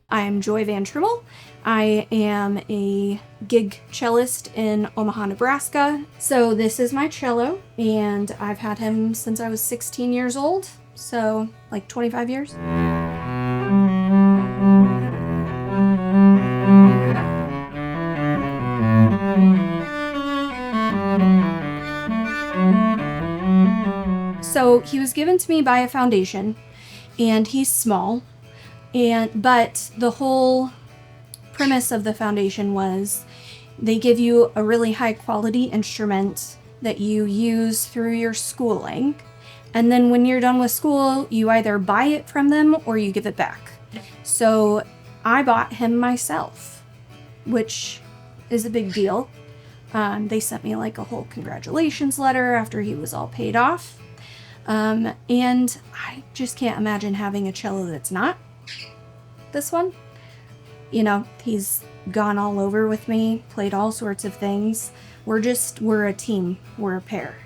I'm Joye VanTrimmell. I am a gig cellist in Omaha, Nebraska. So this is my cello, and I've had him since I was 16 years old, so like 25 years. So he was given to me by a foundation, and he's small, but the whole premise of the foundation was they give you a really high quality instrument that you use through your schooling, and then when you're done with school, you either buy it from them or you give it back. So I bought him myself, which is a big deal. They sent me like a whole congratulations letter after he was all paid off. And I just can't imagine having a cello that's not this one. You know, he's gone all over with me, played all sorts of things. We're a team. We're a pair.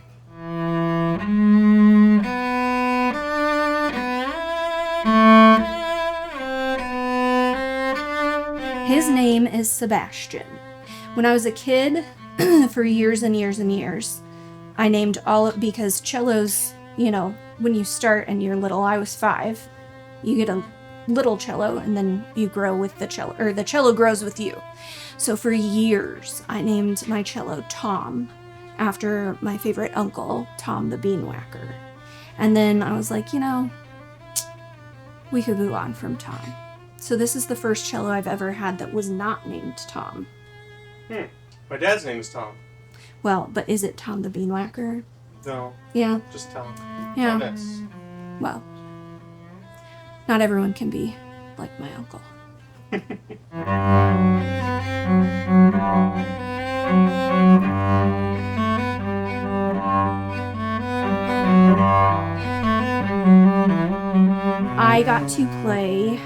His name is Sebastian. When I was a kid, for years and years and years, I named because cellos, you know, when you start and you're little, I was 5, you get a little cello and then you grow with the cello, or the cello grows with you. So for years, I named my cello Tom, after my favorite uncle, Tom the Beanwhacker. And then I was like, you know, we could move on from Tom. So this is the first cello I've ever had that was not named Tom. My dad's name is Tom. Well, but is it Tom the Beanwhacker? No. Yeah. Just Tom. Yeah. No, that's... Well, not everyone can be like my uncle. I got to play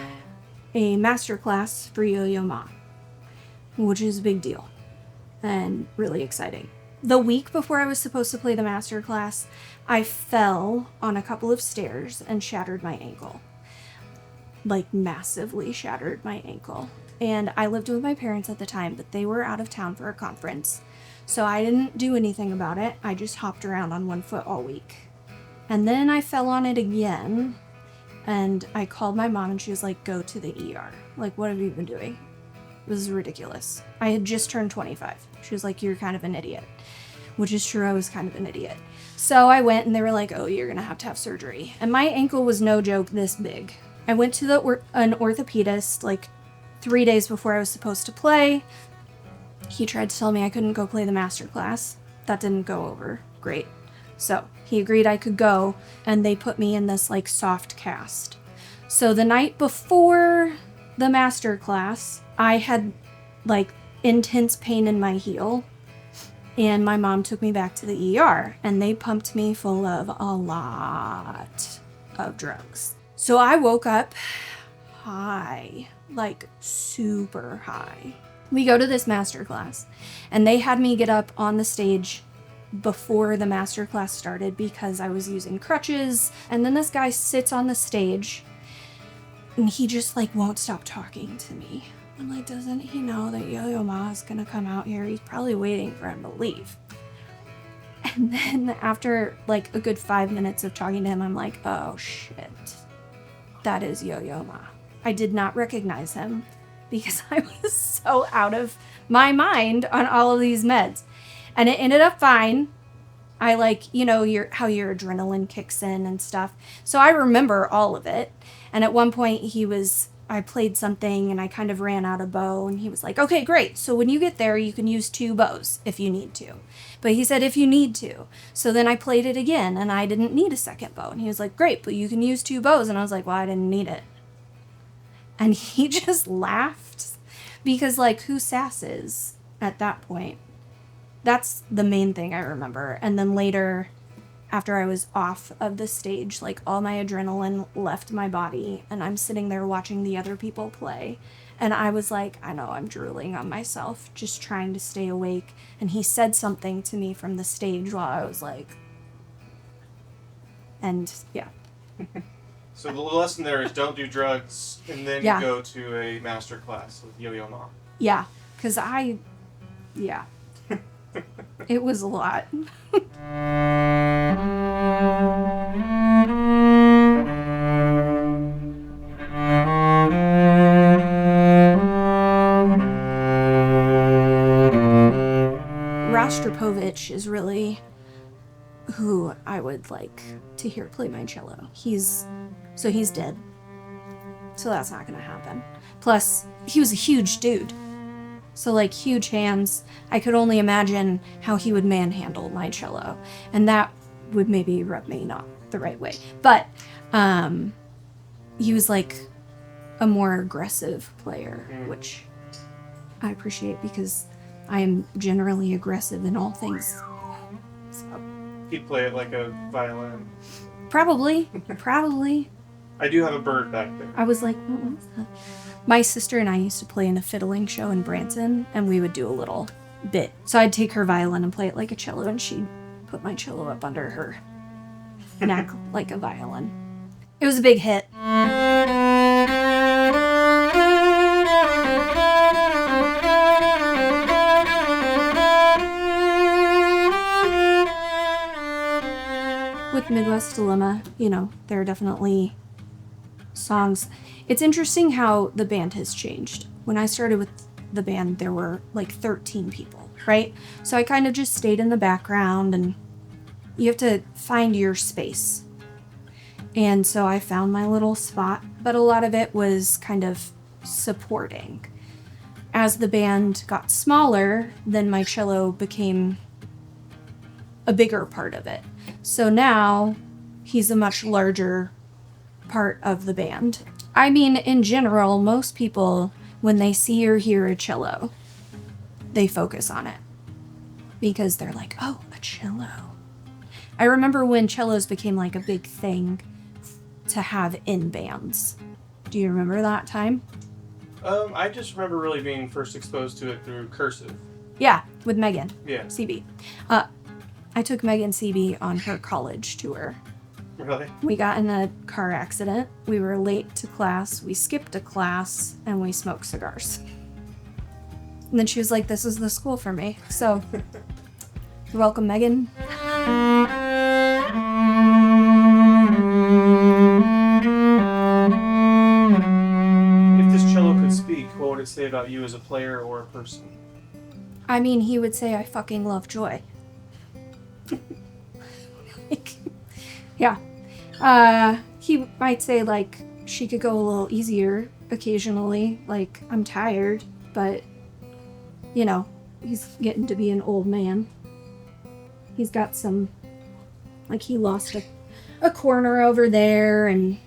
a master class for Yo-Yo Ma, which is a big deal and really exciting. The week before I was supposed to play the master class, I fell on a couple of stairs and shattered my ankle. Like, massively shattered my ankle. And I lived with my parents at the time, but they were out of town for a conference. So I didn't do anything about it. I just hopped around on one foot all week. And then I fell on it again, and I called my mom and she was like, go to the ER. Like, what have you been doing? This is ridiculous. I had just turned 25. She was like, you're kind of an idiot. Which is true, I was kind of an idiot. So I went and they were like, oh, you're gonna have to have surgery. And my ankle was no joke this big. I went to an orthopedist like 3 days before I was supposed to play. He tried to tell me I couldn't go play the master class. That didn't go over great. So he agreed I could go, and they put me in this like soft cast. So the night before the master class, I had like intense pain in my heel, and my mom took me back to the ER, and they pumped me full of a lot of drugs. So I woke up high, like super high. We go to this master class, and they had me get up on the stage before the master class started because I was using crutches. And then this guy sits on the stage, and he just like won't stop talking to me. I'm like, doesn't he know that Yo-Yo Ma is gonna come out here? He's probably waiting for him to leave. And then after like a good 5 minutes of talking to him, I'm like, oh shit, that is Yo-Yo Ma. I did not recognize him because I was so out of my mind on all of these meds. And it ended up fine. I like, you know, how your adrenaline kicks in and stuff. So I remember all of it. And at one point I played something and I kind of ran out of bow, and he was like, okay, great. So when you get there, you can use 2 bows if you need to. But he said, if you need to. So then I played it again and I didn't need a second bow. And he was like, great, but you can use 2 bows. And I was like, well, I didn't need it. And he just laughed because like, who sasses at that point? That's the main thing I remember. And then later, after I was off of the stage, like all my adrenaline left my body, and I'm sitting there watching the other people play. And I was like, I know, I'm drooling on myself, just trying to stay awake. And he said something to me from the stage while I was like, and yeah. So the lesson there is don't do drugs, and then Yeah. you go to a master class with Yo-Yo Ma. Yeah, because it was a lot. Rostropovich is really who I would like to hear play my cello. He's dead. So that's not gonna happen. Plus, he was a huge dude. So like huge hands. I could only imagine how he would manhandle my cello. And that would maybe rub me not the right way. But he was like a more aggressive player, which I appreciate because I am generally aggressive in all things. So He'd play it like a violin. probably. I do have a bird back there. I was like, what was that? My sister and I used to play in a fiddling show in Branson, and we would do a little bit. So I'd take her violin and play it like a cello, and she'd put my cello up under her neck like a violin. It was a big hit. With Midwest Dilemma, there are definitely songs. It's interesting how the band has changed. When I started with the band, there were like 13 people, right? So I kind of just stayed in the background, and you have to find your space. And so I found my little spot, but a lot of it was kind of supporting. As the band got smaller, then my cello became a bigger part of it. So now he's a much larger part of the band. I mean, in general, most people, when they see or hear a cello, they focus on it because they're like, oh, a cello. I remember when cellos became like a big thing to have in bands. Do you remember that time? I just remember really being first exposed to it through Cursive. Yeah, with Megan. Yeah. CB. I took Megan CB on her college tour. Really? We got in a car accident. We were late to class. We skipped a class, and we smoked cigars. And then she was like, this is the school for me. So, you're welcome, Megan. If this cello could speak, what would it say about you as a player or a person? I mean, he would say, I fucking love Joy. Yeah. He might say, like, she could go a little easier occasionally. Like, I'm tired, but, he's getting to be an old man. He's got some, like, he lost a corner over there, and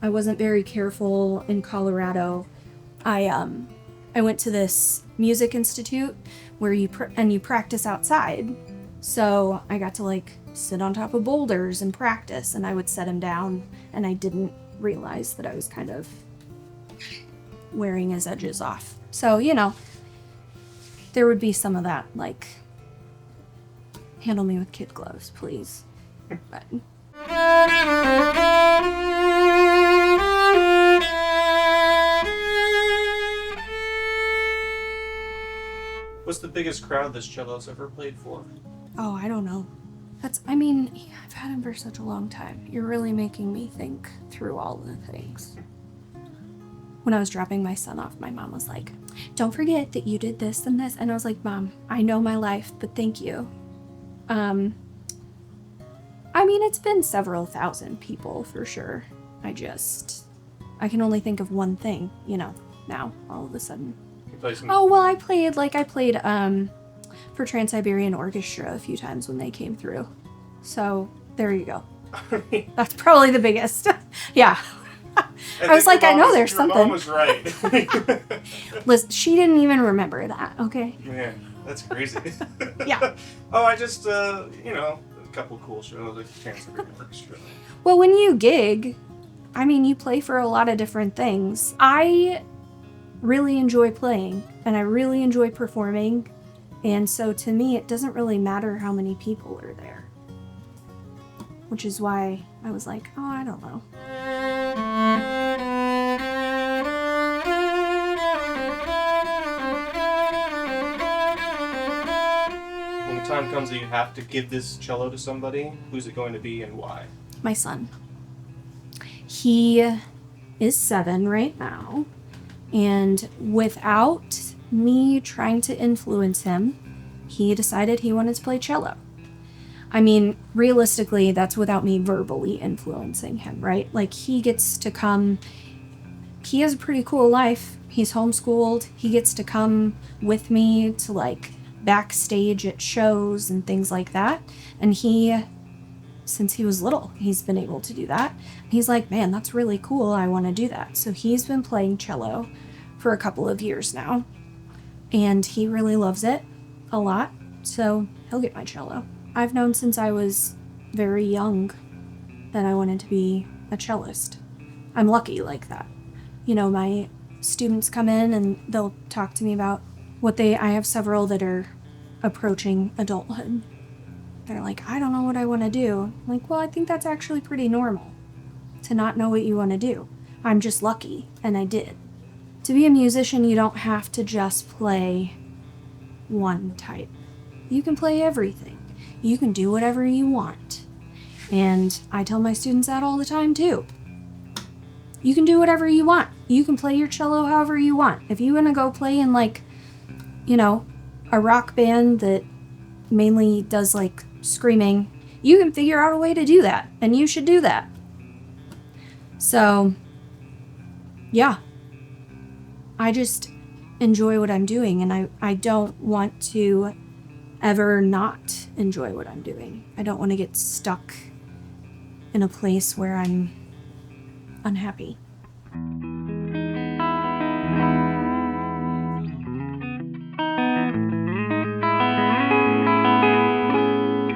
I wasn't very careful in Colorado. I went to this music institute where you practice outside. So I got to, like, sit on top of boulders and practice, and I would set him down, and I didn't realize that I was kind of wearing his edges off. So, there would be some of that, like, handle me with kid gloves, please. But What's the biggest crowd this cello's ever played for? oh, I don't know. I've had him for such a long time. You're really making me think through all the things. When I was dropping my son off, my mom was like, don't forget that you did this and this. And I was like, Mom, I know my life, but thank you. It's been several thousand people for sure. I can only think of one thing, now all of a sudden. You play some... Oh, well, I played for Trans-Siberian Orchestra a few times when they came through. So, there you go. That's probably the biggest. Yeah. I was like, I know there's something. Your mom was right. Liz, she didn't even remember that, okay? Man, that's crazy. Yeah. Oh, I just, a couple cool shows like Trans-Siberian Orchestra. Well, when you gig, you play for a lot of different things. I really enjoy playing, and I really enjoy performing. And so to me, it doesn't really matter how many people are there. Which is why I was like, oh, I don't know. When the time comes that you have to give this cello to somebody, who's it going to be and why? My son. He is 7 right now, and without me trying to influence him, he decided he wanted to play cello. I mean, realistically, that's without me verbally influencing him, right? Like, he gets to come, he has a pretty cool life. He's homeschooled. He gets to come with me to, like, backstage at shows and things like that. And he, since he was little, he's been able to do that. He's like, man, that's really cool. I want to do that. So he's been playing cello for a couple of years now, and he really loves it a lot. So he'll get my cello. I've known since I was very young that I wanted to be a cellist. I'm lucky like that. You know, my students come in and they'll talk to me about I have several that are approaching adulthood. They're like, I don't know what I want to do. I'm like, well, I think that's actually pretty normal to not know what you want to do. I'm just lucky, and I did. To be a musician, you don't have to just play one type. You can play everything. You can do whatever you want. And I tell my students that all the time too. You can do whatever you want. You can play your cello however you want. If you want to go play in, like, you know, a rock band that mainly does, like, screaming, you can figure out a way to do that, and you should do that. So, yeah. I just enjoy what I'm doing, and I don't want to ever not enjoy what I'm doing. I don't want to get stuck in a place where I'm unhappy.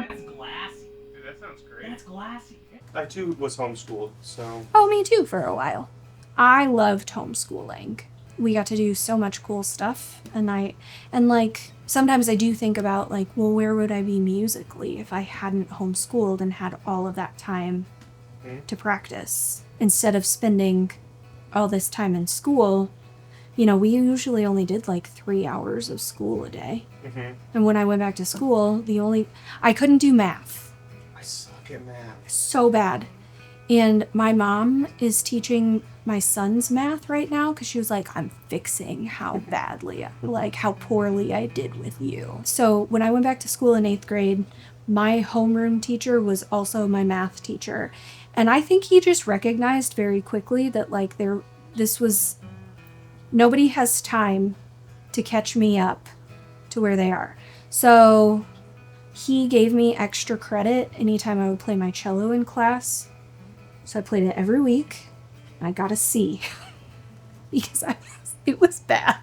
That's glassy. Dude, that sounds great. That's glassy. I too was homeschooled, so. Oh, me too, for a while. I loved homeschooling. We got to do so much cool stuff, and like, sometimes I do think about, like, well, where would I be musically if I hadn't homeschooled and had all of that time to practice? Instead of spending all this time in school, you know, we usually only did like 3 hours of school a day. Mm-hmm. And when I went back to school, I couldn't do math. I suck at math. So bad. And my mom is teaching my son's math right now because she was like, I'm fixing how badly, like how poorly I did with you. So when I went back to school in 8th grade, my homeroom teacher was also my math teacher. And I think he just recognized very quickly that, like, nobody has time to catch me up to where they are. So he gave me extra credit anytime I would play my cello in class. So I played it every week. I got a C because it was bad.